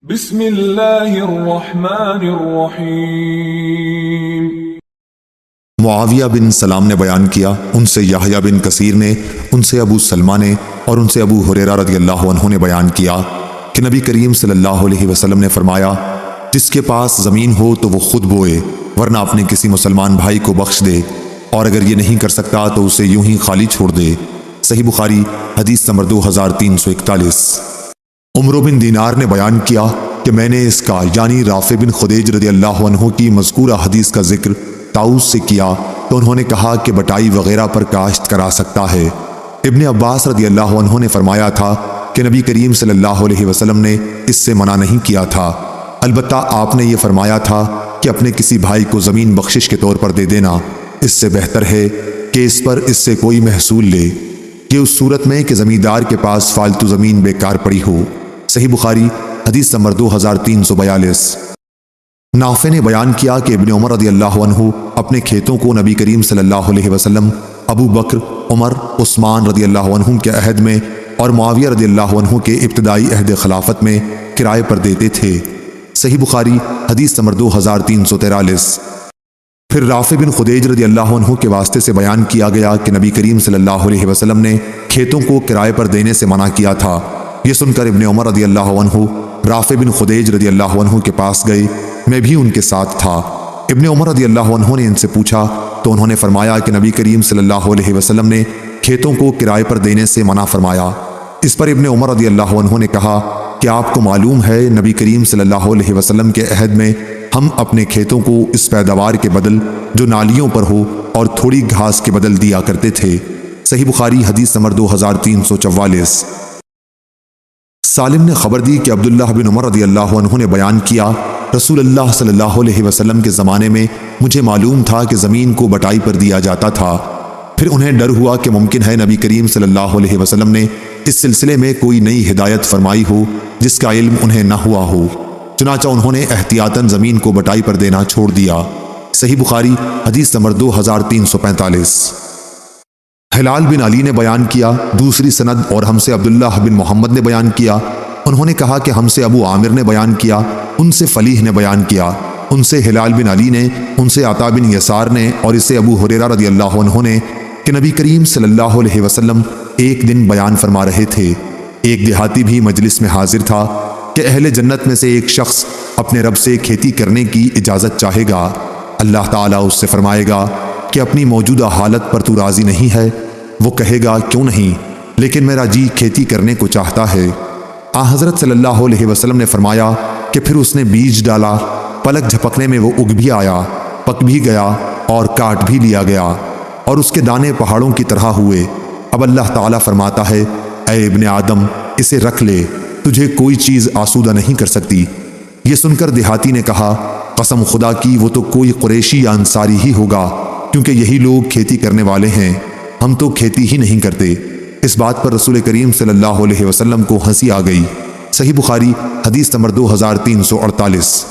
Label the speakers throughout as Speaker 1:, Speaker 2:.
Speaker 1: بسم اللہ الرحمن الرحیم۔
Speaker 2: معاویہ بن سلام نے بیان کیا، ان سے یحییٰ بن کثیر نے، ان سے ابو سلمہ نے اور ان سے ابو ہریرہ رضی اللہ عنہ نے بیان کیا کہ نبی کریم صلی اللہ علیہ وسلم نے فرمایا، جس کے پاس زمین ہو تو وہ خود بوئے، ورنہ اپنے کسی مسلمان بھائی کو بخش دے، اور اگر یہ نہیں کر سکتا تو اسے یوں ہی خالی چھوڑ دے۔ صحیح بخاری حدیث نمبر 2341۔ عمر بن دینار نے بیان کیا کہ میں نے اس کا یعنی رافع بن خدیج رضی اللہ عنہ کی مذکورہ حدیث کا ذکر طاؤس سے کیا تو انہوں نے کہا کہ بٹائی وغیرہ پر کاشت کرا سکتا ہے۔ ابن عباس رضی اللہ عنہ نے فرمایا تھا کہ نبی کریم صلی اللہ علیہ وسلم نے اس سے منع نہیں کیا تھا، البتہ آپ نے یہ فرمایا تھا کہ اپنے کسی بھائی کو زمین بخشش کے طور پر دے دینا، اس سے بہتر ہے کہ اس پر اس سے کوئی محصول لے، یہ اس صورت میں کہ زمیندار کے پاس فالتو زمین بیکار پڑی ہو۔ صحیح بخاری حدیث نمبر 2342۔ نافع نے بیان کیا کہ ابن عمر رضی اللہ عنہ اپنے کھیتوں کو نبی کریم صلی اللہ علیہ وسلم، ابو بکر، عمر، عثمان رضی اللہ عنہ کے عہد میں اور معاویہ رضی اللہ عنہ کے ابتدائی عہد خلافت میں کرائے پر دیتے تھے۔ صحیح بخاری حدیث نمبر 2343۔ پھر رافع بن خدیج رضی اللہ عنہ کے واسطے سے بیان کیا گیا کہ نبی کریم صلی اللہ علیہ وسلم نے کھیتوں کو کرائے پر دینے سے منع کیا تھا۔ یہ سن کر ابن عمر رضی اللہ عنہ رافع بن خدیج رضی اللہ عنہ کے پاس گئے، میں بھی ان کے ساتھ تھا۔ ابن عمر رضی اللہ عنہ نے ان سے پوچھا تو انہوں نے فرمایا کہ نبی کریم صلی اللہ علیہ وسلم نے کھیتوں کو کرائے پر دینے سے منع فرمایا۔ اس پر ابن عمر رضی اللہ عنہ نے کہا کہ آپ کو معلوم ہے نبی کریم صلی اللہ علیہ وسلم کے عہد میں ہم اپنے کھیتوں کو اس پیداوار کے بدل جو نالیوں پر ہو اور تھوڑی گھاس کے بدل دیا کرتے تھے۔ صحیح بخاری حدیث نمبر 2344۔ سالم نے خبر دی کہ عبداللہ بن عمر رضی اللہ عنہ نے بیان کیا، رسول اللہ صلی اللہ علیہ وسلم کے زمانے میں مجھے معلوم تھا کہ زمین کو بٹائی پر دیا جاتا تھا، پھر انہیں ڈر ہوا کہ ممکن ہے نبی کریم صلی اللہ علیہ وسلم نے اس سلسلے میں کوئی نئی ہدایت فرمائی ہو جس کا علم انہیں نہ ہوا ہو، چنانچہ انہوں نے احتیاطاً زمین کو بٹائی پر دینا چھوڑ دیا۔ صحیح بخاری حدیث نمبر 2345۔ ہلال بن علی نے بیان کیا، دوسری سند اور ہم سے عبداللہ بن محمد نے بیان کیا، انہوں نے کہا کہ ہم سے ابو عامر نے بیان کیا، ان سے فلیح نے بیان کیا، ان سے ہلال بن علی نے، ان سے عطا بن یسار نے اور اسے ابو ہریرہ رضی اللہ عنہ نے کہ نبی کریم صلی اللہ علیہ وسلم ایک دن بیان فرما رہے تھے، ایک دیہاتی بھی مجلس میں حاضر تھا کہ اہل جنت میں سے ایک شخص اپنے رب سے کھیتی کرنے کی اجازت چاہے گا، اللہ تعالیٰ اس سے فرمائے گا کہ اپنی موجودہ حالت پر تو راضی نہیں ہے؟ وہ کہے گا کیوں نہیں، لیکن میرا جی کھیتی کرنے کو چاہتا ہے۔ حضرت صلی اللہ علیہ وسلم نے فرمایا کہ پھر اس نے بیج ڈالا، پلک جھپکنے میں وہ اگ بھی آیا، پک بھی گیا اور کاٹ بھی لیا گیا، اور اس کے دانے پہاڑوں کی طرح ہوئے۔ اب اللہ تعالیٰ فرماتا ہے، اے ابن آدم اسے رکھ لے، تجھے کوئی چیز آسودہ نہیں کر سکتی۔ یہ سن کر دیہاتی نے کہا، قسم خدا کی وہ تو کوئی قریشی یا انصاری ہی ہوگا، کیونکہ یہی لوگ کھیتی کرنے والے ہیں، ہم تو کھیتی ہی نہیں کرتے۔ اس بات پر رسول کریم صلی اللہ علیہ وسلم کو ہنسی آ گئی۔ صحیح بخاری حدیث نمبر 2348۔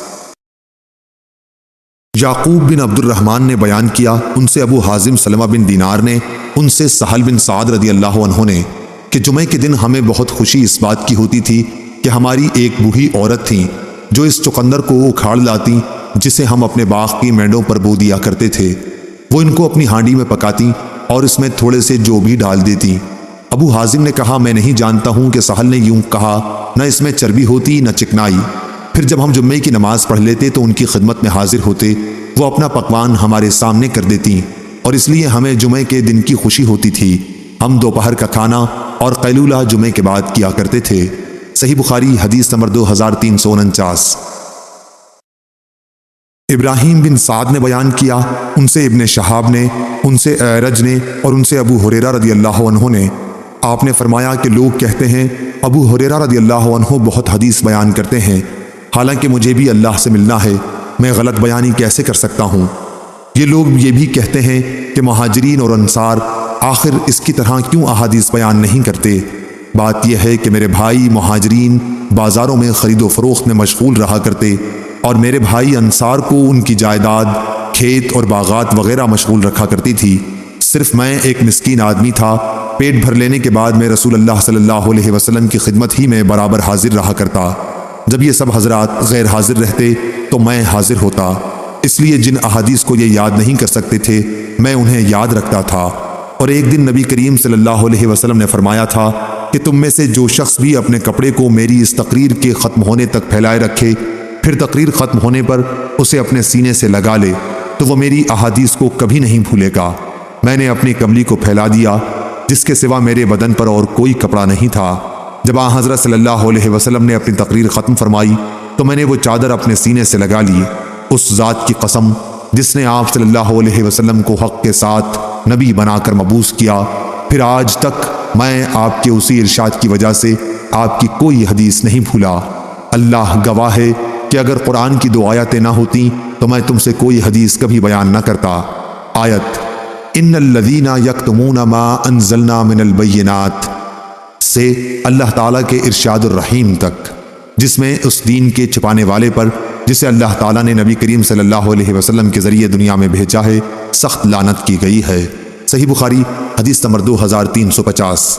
Speaker 2: یعقوب بن عبد الرحمن نے بیان کیا، ان سے ابو حازم سلمہ بن دینار نے، ان سے سہل بن سعد رضی اللہ عنہ نے کہ جمعہ کے دن ہمیں بہت خوشی اس بات کی ہوتی تھی کہ ہماری ایک بوڑھی عورت تھی جو اس چقندر کو اکھاڑ لاتی جسے ہم اپنے باغ کی مینڈوں پر بو دیا کرتے تھے، وہ ان کو اپنی ہانڈی میں پکاتی اور اس میں تھوڑے سے جو بھی ڈال دیتی۔ ابو حازم نے کہا، میں نہیں جانتا ہوں کہ سہل نے یوں کہا، نہ اس میں چربی ہوتی نہ چکنائی۔ پھر جب ہم جمعے کی نماز پڑھ لیتے تو ان کی خدمت میں حاضر ہوتے، وہ اپنا پکوان ہمارے سامنے کر دیتی، اور اس لیے ہمیں جمعے کے دن کی خوشی ہوتی تھی۔ ہم دوپہر کا کھانا اور قیلولہ جمعے کے بعد کیا کرتے تھے۔ صحیح بخاری حدیث نمبر 2349۔ ابراہیم بن سعد نے بیان کیا، ان سے ابن شہاب نے، ان سے اعرج نے اور ان سے ابو ہریرہ رضی اللہ عنہ نے، آپ نے فرمایا کہ لوگ کہتے ہیں ابو ہریرہ رضی اللہ عنہ بہت حدیث بیان کرتے ہیں، حالانکہ مجھے بھی اللہ سے ملنا ہے، میں غلط بیانی کیسے کر سکتا ہوں؟ یہ لوگ یہ بھی کہتے ہیں کہ مہاجرین اور انصار آخر اس کی طرح کیوں احادیث بیان نہیں کرتے؟ بات یہ ہے کہ میرے بھائی مہاجرین بازاروں میں خرید و فروخت میں مشغول رہا کرتے، اور میرے بھائی انصار کو ان کی جائیداد، کھیت اور باغات وغیرہ مشغول رکھا کرتی تھی، صرف میں ایک مسکین آدمی تھا، پیٹ بھر لینے کے بعد میں رسول اللہ صلی اللہ علیہ وسلم کی خدمت ہی میں برابر حاضر رہا کرتا۔ جب یہ سب حضرات غیر حاضر رہتے تو میں حاضر ہوتا، اس لیے جن احادیث کو یہ یاد نہیں کر سکتے تھے میں انہیں یاد رکھتا تھا۔ اور ایک دن نبی کریم صلی اللہ علیہ وسلم نے فرمایا تھا کہ تم میں سے جو شخص بھی اپنے کپڑے کو میری اس تقریر کے ختم ہونے تک پھیلائے رکھے، پھر تقریر ختم ہونے پر اسے اپنے سینے سے لگا لے تو وہ میری احادیث کو کبھی نہیں بھولے گا۔ میں نے اپنی کملی کو پھیلا دیا جس کے سوا میرے بدن پر اور کوئی کپڑا نہیں تھا۔ جب آن حضرت صلی اللہ علیہ وسلم نے اپنی تقریر ختم فرمائی تو میں نے وہ چادر اپنے سینے سے لگا لی۔ اس ذات کی قسم جس نے آپ صلی اللہ علیہ وسلم کو حق کے ساتھ نبی بنا کر مبعوث کیا، پھر آج تک میں آپ کے اسی ارشاد کی وجہ سے آپ کی کوئی حدیث نہیں بھولا۔ اللہ گواہ ہے کہ اگر قرآن کی 2 آیتیں نہ ہوتیں تو میں تم سے کوئی حدیث کبھی بیان نہ کرتا۔ آیت ان الذین یکتمون ما انزلنا من البینات سے اللہ تعالیٰ کے ارشاد الرحیم تک، جس میں اس دین کے چھپانے والے پر جسے اللہ تعالیٰ نے نبی کریم صلی اللہ علیہ وسلم کے ذریعے دنیا میں بھیجا ہے سخت لعنت کی گئی ہے۔ صحیح بخاری حدیث نمبر 2350۔